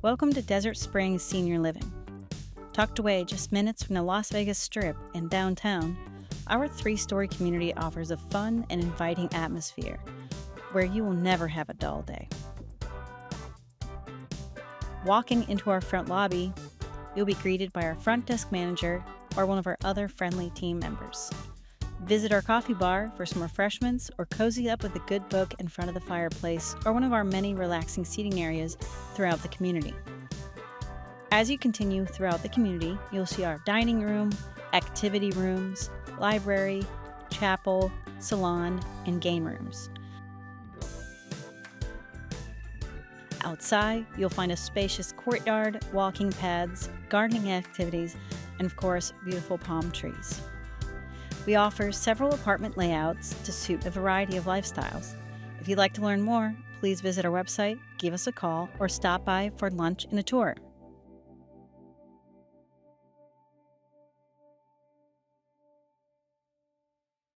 Welcome to Desert Springs Senior Living. Tucked away just minutes from the Las Vegas Strip and downtown, our 3-story community offers a fun and inviting atmosphere where you will never have a dull day. Walking into our front lobby, you'll be greeted by our front desk manager or one of our other friendly team members. Visit our coffee bar for some refreshments or cozy up with a good book in front of the fireplace or one of our many relaxing seating areas throughout the community. As you continue throughout the community, you'll see our dining room, activity rooms, library, chapel, salon, and game rooms. Outside, you'll find a spacious courtyard, walking paths, gardening activities, and of course, beautiful palm trees. We offer several apartment layouts to suit a variety of lifestyles. If you'd like to learn more, please visit our website, give us a call, or stop by for lunch and a tour.